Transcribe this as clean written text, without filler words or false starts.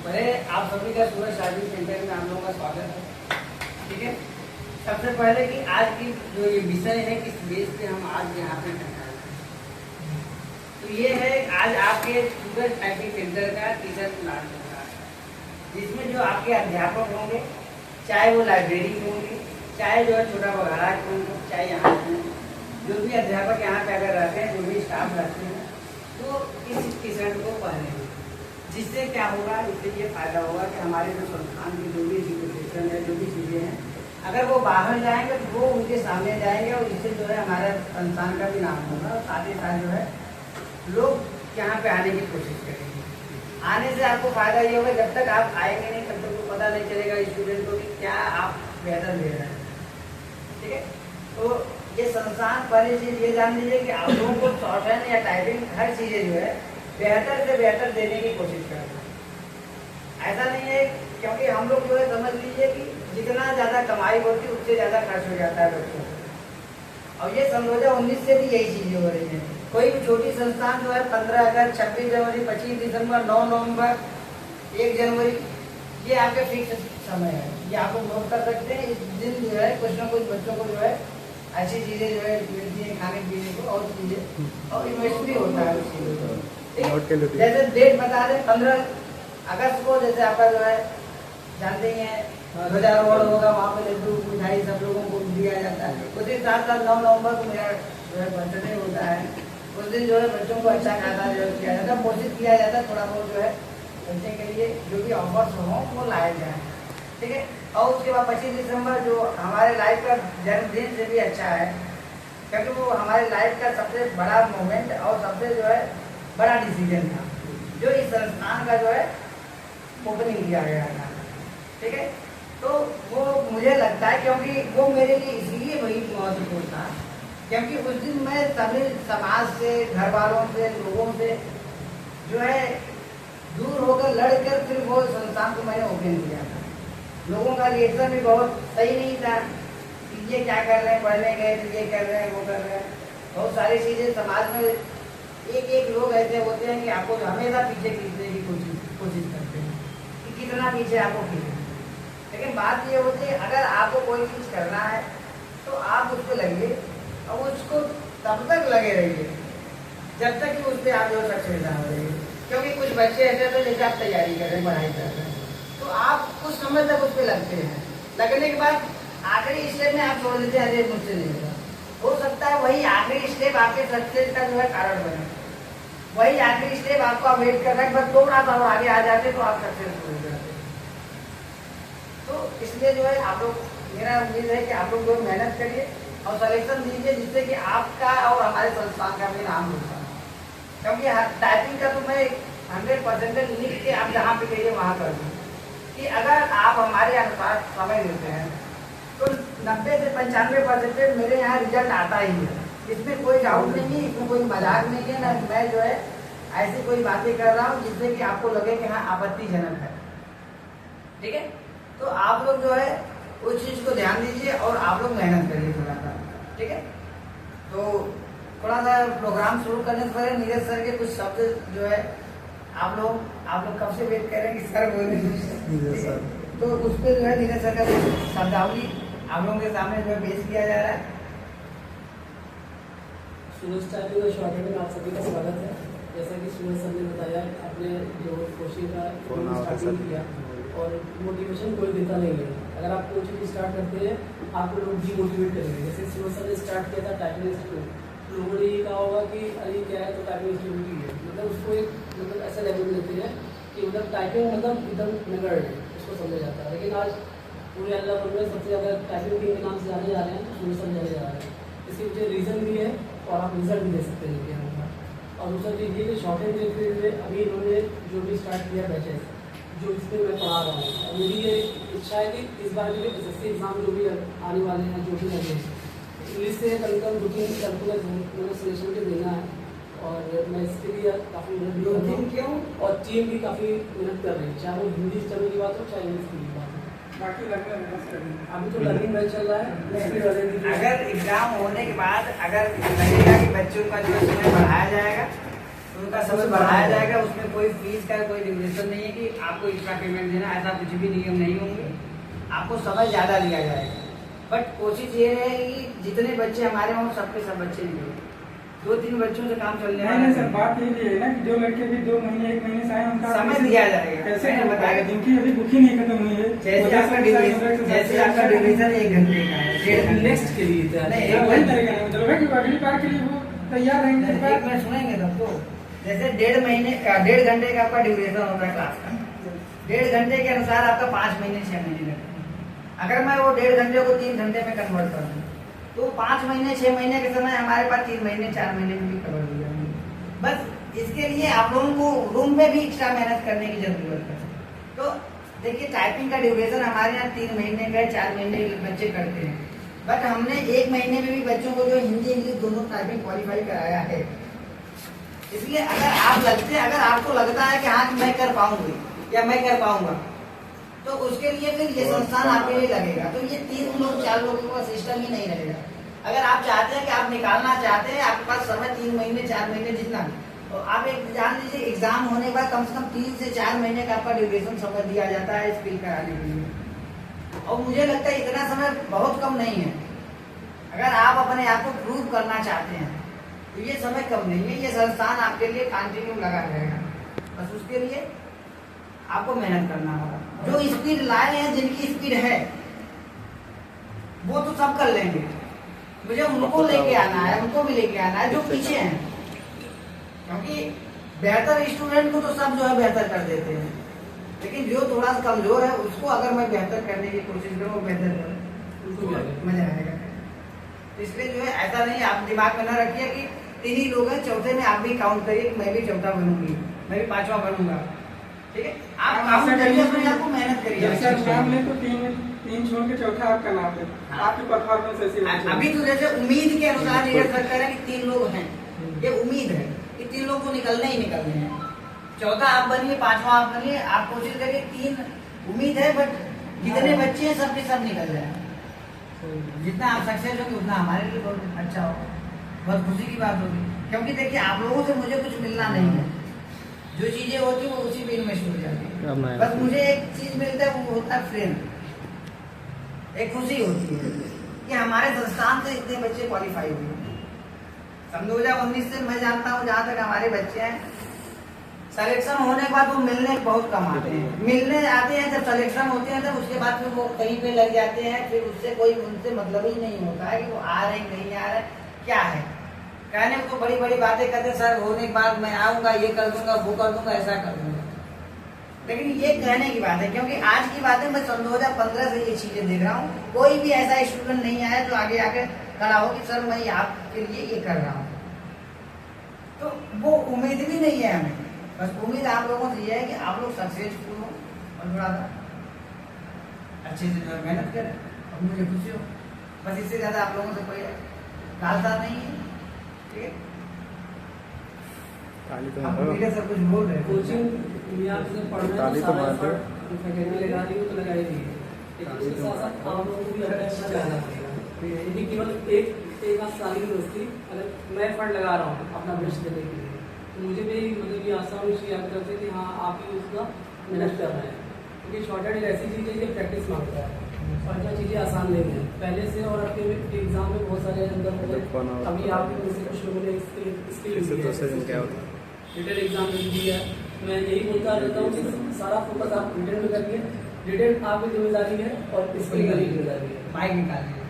पहले आप सभी का सूरज शादी सेंटर में आप लोगों का स्वागत है। ठीक है, सबसे पहले कि आज की जो ये विषय है किस बेस पे हम आज यहाँ पे बैठा है, तो ये है आज आपके सूरज टाइपिंग सेंटर का टीचर प्लान होगा, जिसमें जो आपके अध्यापक होंगे, चाहे वो लाइब्रेरी में होंगे, चाहे जो है छोटा बघाराज होंगे, चाहे यहाँ जो भी अध्यापक यहाँ पे अगर रहते हैं, जो भी स्टाफ रहते हैं, तो इस टीचर को पढ़ेंगे। जिससे क्या होगा, इससे ये फायदा होगा कि हमारे जो संस्थान की जो भी एजुकेशन है, जो भी चीज़ें हैं, अगर वो बाहर जाएंगे तो वो उनके सामने जाएंगे और इससे जो है हमारे संस्थान का भी नाम होगा और साथ ही साथ जो है लोग यहाँ पे आने की कोशिश करेंगे। आने से आपको फायदा ये होगा, जब तक आप आएंगे नहीं तब तक को पता नहीं चलेगा स्टूडेंट को कि क्या आप बेहतर दे रहे हैं। ठीक है, तो ये संस्थान पहले चीज़ ये जान लीजिए कि आप लोगों को शॉर्टहैंड या टाइपिंग हर चीज़ें जो है बेहतर से बेहतर देने की कोशिश करते हैं। ऐसा नहीं है, क्योंकि हम लोग जो है समझ लीजिए कि जितना ज़्यादा कमाई होती है उससे ज़्यादा खर्च हो जाता है बच्चों को। और ये सन 2019 से भी यही चीज़ें हो रही हैं। कोई भी छोटी संस्थान जो है 15 अगस्त, 26 जनवरी, 25 दिसंबर, 9 नवंबर, 1 जनवरी, ये आपके फिक्स समय है, ये आप लोग नोट कर सकते हैं। इस दिन जो है कुछ ना कुछ बच्चों को जो है अच्छी चीज़ें जो है मिलती हैं खाने पीने को और चीज़ें, और इन्वेस्ट भी होता है उस चीज़ों को। जैसे डेट बता दें 15 अगस्त को, जैसे आपका जो है जानते ही हैं ध्वजारोहण होगा, वहाँ पे लड्डू मिठाई सब लोगों को दिया जाता है। उसी साथ साथ 9 नवंबर को मेरा जो है बर्थडे होता है, उस दिन जो है बच्चों को अच्छा खाना जो किया जाता है, कोशिश किया जाता है थोड़ा बहुत जो है बच्चे के लिए जो भी ऑफर्स हों वो लाए जाए। ठीक है, और उसके बाद 25 दिसंबर जो हमारे लाइफ का जन्मदिन से भी अच्छा है, क्योंकि वो हमारे लाइफ का सबसे बड़ा मोमेंट और सबसे जो है बड़ा डिसीजन था, जो इस संस्थान का जो है ओपनिंग किया गया था। ठीक है, तो वो मुझे लगता है क्योंकि वो मेरे लिए इसलिए वही महत्वपूर्ण था, क्योंकि उस दिन मैं सभी समाज से, घर वालों से, लोगों से जो है दूर होकर लड़कर फिर वो संस्थान को मैंने ओपन किया था। लोगों का रिएक्शन भी बहुत सही नहीं था कि ये क्या कर रहे हैं, पढ़ने गए तो ये कर रहे हैं, वो कर रहे हैं। बहुत सारी चीज़ें समाज में एक लोग ऐसे होते हैं कि आपको हमेशा पीछे खींचने की कोशिश करते हैं कि कितना पीछे आपको खींचे। लेकिन बात ये होती है, अगर आपको कोई चीज़ करना है तो आप उस पर लगिए और उसको तब तक लगे रहिए जब तक कि उस पर आप जो सक्सेस ना हो रही। क्योंकि कुछ बच्चे ऐसे होते हैं जैसे आप तैयारी कर रहे हैं, पढ़ाई कर रहे हैं, तो आप कुछ समय तक उस पर लगते हैं, लगने के बाद आखिरी स्टेप में आप छोड़ देते हैं, अरे मुझसे नहीं होगा। हो सकता है वही आखिरी स्टेप आपके सक्सेस का जो है कारण बने, वही आखिरी स्टेप आपको वेट कर रहा है, बस थोड़ा सा और आगे आ जाते तो आप सक्सेसफुल हो जाते। तो इसलिए जो है आप लोग, मेरा उम्मीद है कि आप लोग जो मेहनत करिए और सलेक्शन दीजिए, जिससे कि आपका और हमारे संस्थान का भी नाम होता है। क्योंकि टाइपिंग का तो मैं 100% लिख के आप जहाँ पे कहिए वहाँ कर दूँ कि अगर आप हमारे अनुसार समय देते हैं तो 90 से 95% मेरे यहाँ रिजल्ट आता ही है। इसमें कोई डाउट नहीं है, इसमें कोई मजाक नहीं है, ना मैं जो है ऐसी कोई बातें कर रहा हूँ जिससे कि आपको लगे कि हाँ आपत्तिजनक है। ठीक है, तो आप लोग जो है उस चीज़ को ध्यान दीजिए और आप लोग मेहनत करिए थोड़ा सा। ठीक है, तो थोड़ा सा प्रोग्राम शुरू करने से पहले नीरज सर के कुछ शब्द जो है आप लोग कब से वेट कर रहे हैं कि सर बोले, तो उस पर जो है नीरज सर का शब्दावली आप लोगों के सामने जो है पेश किया जा रहा है। सूरज टाइपिंग और शॉर्टहैंड में आप सभी का स्वागत है। जैसा कि सूरज सर ने बताया, आपने जो कोचिंग का स्टार्टिंग किया और मोटिवेशन कोई देता नहीं है। अगर आप कोई चीज़ स्टार्ट करते हैं आपको लोग डीमोटिवेट करेंगे। जैसे सूरज सर ने स्टार्ट किया था टाइपिंग इंस्टीट्यूट, लोगों ने ये कहा होगा कि अरे क्या है, तो टाइपिंग इंस्टीट्यूट ही है, मतलब उसको एक ऐसा लेवल देते हैं कि टाइपिंग एकदम नगड़ है, उसको समझा जाता है। लेकिन आज पूरे अल्लाह में सबसे ज़्यादा टाइपिंग के नाम से जाने जा रहे हैं, तो सूरज सर जाने जा रहे हैं। इसके पीछे रीज़न भी है और आप रिजल्ट भी दे सकते हैं कि हमारा। और दूसरा चीज़ ये कि शॉर्टेज देखते हुए अभी इन्होंने जो भी स्टार्ट किया बैचेस, जो इस पर मैं पढ़ा रहा हूँ, और मेरी ये इच्छा है कि इस बार भी SSC एग्ज़ाम जो भी आने वाले हैं, जो भी लगे, इंग्लिश से कम 2-3 सर्कुलर मैंने सिलेक्शन के देना है। और मैं इसके लिए काफ़ी मेहनत भी कर रहा हूँ क्यों, और टीम भी काफ़ी मेहनत कर रही है, चाहे वो हिंदी चैनल की बात हो चाहे इंग्लिश की बात हो। बाकी अभी तो लर्निंग बैच चल रहा है। अगर एग्जाम होने के बाद अगर लगेगा कि बच्चों का जो समय बढ़ाया जाएगा उनका समय बढ़ाया जाएगा। उसमें कोई फीस का कोई ड्यूरेशन नहीं है कि आपको एक्स्ट्रा पेमेंट देना, ऐसा कुछ भी नियम नहीं होंगे। आपको समय ज़्यादा दिया जाएगा, बट कोशिश ये है कि जितने बच्चे हमारे वहाँ सबके सब बच्चे नहीं, 2-3 बच्चों से काम चलने वाला नहीं सर, बात ये है ना कि जो लड़के भी 2 महीने 1 महीने से आए उनका समय दिया जाएगा। कैसे बताएगा जिनकी अभी बुकिंग नहीं खत्म हुई है। जैसे आपका ड्यूरेशन 1 घंटे का है, नेक्स्ट के लिए नहीं, वही तरीका है चलो कि अगली बार के लिए वो तैयार रहेंगे। एक मिनट सुनेंगे तब तो। जैसे 1.5 घंटे का आपका ड्यूरेशन होता है क्लास का, 1.5 घंटे के अनुसार आपका 5 महीने 6 महीने लगते हैं। अगर मैं वो 1.5 घंटे को 3 घंटे में कन्वर्ट कर दूँ तो 5 महीने 6 महीने के समय हमारे पास 3 महीने 4 महीने में भी कवर हो जाएंगे। बस इसके लिए आप लोगों को रूम में भी एक्स्ट्रा मेहनत करने की जरूरत है। तो देखिए टाइपिंग का ड्यूरेशन हमारे यहाँ 3 महीने का 4 महीने बच्चे करते हैं, बट हमने 1 महीने में भी बच्चों को जो हिंदी इंग्लिश दोनों टाइपिंग क्वालिफाई कराया है। इसलिए अगर आपको लगता है कि हाँ मैं कर पाऊंगी या मैं कर पाऊंगा, तो उसके लिए फिर ये संस्थान आपके लिए लगेगा। तो ये 3 लोग 4 लोगों का सिस्टम ही नहीं रहेगा। अगर आप चाहते हैं कि आप निकालना चाहते हैं, आपके पास समय 3 महीने 4 महीने जितना भी, तो आप एक जान लीजिए एग्जाम होने के बाद कम से कम 3 से 4 महीने का आपका ड्यूरेशन समय दिया जाता है स्किल कराने के लिए। और मुझे लगता है इतना समय बहुत कम नहीं है। अगर आप अपने आप को प्रूव करना चाहते हैं तो ये समय कम नहीं है। ये संस्थान आपके लिए कंटिन्यू लगा रहेगा, बस उसके लिए आपको मेहनत करना होगा। जो स्पीड लाए हैं, जिनकी स्पीड है वो तो सब कर लेंगे, मुझे उनको लेके आना है, उनको भी लेके आना है जो पीछे हैं। क्योंकि बेहतर स्टूडेंट को तो सब जो है बेहतर कर देते हैं, लेकिन जो थोड़ा सा कमजोर है उसको अगर मैं बेहतर करने की कोशिश करूँ, बेहतर करूँ, उसको मजा आएगा। इसलिए जो है ऐसा नहीं, आप दिमाग में ना रखिए कि 3 ही लोग हैं, चौथे में आप भी काउंट करिए कि मैं भी चौथा बनूंगी, मैं भी 5वां बनूंगा। ठीक है, आप काउंट करिए, अपने आप को मेहनत करिए। जैसे आप नाम ले तो 3 छोड़ के चौथा आपका नाम ले, आपकी परफॉर्मेंस ऐसी होनी चाहिए। अभी तो जैसे उम्मीद के अनुसार ये सरकार है कि 3 लोग हैं, ये उम्मीद है कि 3 लोग को निकलने ही निकलने हैं। चौथा आप बनिए, 5वां आप बनिए, आप कोशिश करिए। 3 उम्मीद है, बट कितने बच्चे हैं सबके सब निकल जाए। जितना आप सक्सेस होंगे उतना हमारे लिए बहुत अच्छा होगा, बहुत खुशी की बात होगी। क्योंकि देखिए आप लोगों से मुझे कुछ मिलना नहीं है, जो चीजें होती है वो उसी पे इन्वेस्ट हो जाती है। बस मुझे एक चीज मिलता है, वो होता है फ्रेंड, एक खुशी होती है कि हमारे संस्थान से इतने बच्चे क्वालिफाई हुए। सन 2019 से मैं जानता हूँ, जहाँ तक हमारे बच्चे हैं, सिलेक्शन होने के बाद वो मिलने बहुत कम आते हैं। मिलने आते हैं, जब सिलेक्शन होते हैं तो उसके बाद फिर वो कहीं पे लग जाते हैं, फिर उससे कोई उनसे मतलब ही नहीं होता है कि वो आ रहे नहीं आ रहे, क्या है। कहने को तो बड़ी बड़ी बातें करते, सर होने के बाद मैं आऊँगा, ये कर दूंगा, वो कर दूंगा, ऐसा कर दूंगा, लेकिन ये कहने की बात है। क्योंकि आज की बात है, मैं सन 2015 से ये चीजें देख रहा हूँ। कोई भी ऐसा स्टूडेंट नहीं आया जो आगे आके खड़ा हो कि सर मैं आपके लिए ये कर रहा हूँ। तो वो उम्मीद भी नहीं है हमें, बस उम्मीद आप लोगों से ये है कि आप लोग सक्सेसफुल हो और थोड़ा सा अच्छे से मेहनत करें और मुझे खुशी हो। बस इससे ज्यादा आप लोगों से कोई लालसा नहीं है। ठीक है, सब कुछ बोल रहे हैं। कोचिंग यहाँ से पढ़ना है तो सारा एफर्ट फैकल्टी लगा रही हो तो लगाई रही है, लेकिन उसके साथ साथ आप लोगों को भी अपना लगाना पड़ेगा। यदि केवल एक आध साल की दोस्ती, अगर मैं एफर्ट लगा रहा हूँ अपना बेस्ट देने के लिए, तो मुझे भी मतलब ये आशा होनी चाहिए आपकी तरफ से कि हाँ आप ही उसका मेहनत कर रहे हैं। क्योंकि शॉर्टकट एक ऐसी चीज़ है जो प्रैक्टिस मांगता है, और जो चीज़ें आसान नहीं है। पहले से और आपके एग्जाम में बहुत सारे अंदर हो गए, अभी आपके मुझसे कुछ लोगों ने स्किल रिटन एग्जाम दे दिया है। मैं यही बोलता रहता हूँ कि सारा फोकस आप रिटन में करिए, रिटन आपकी जिम्मेदारी है और स्किल की जिम्मेदारी है। माइक निकालिए।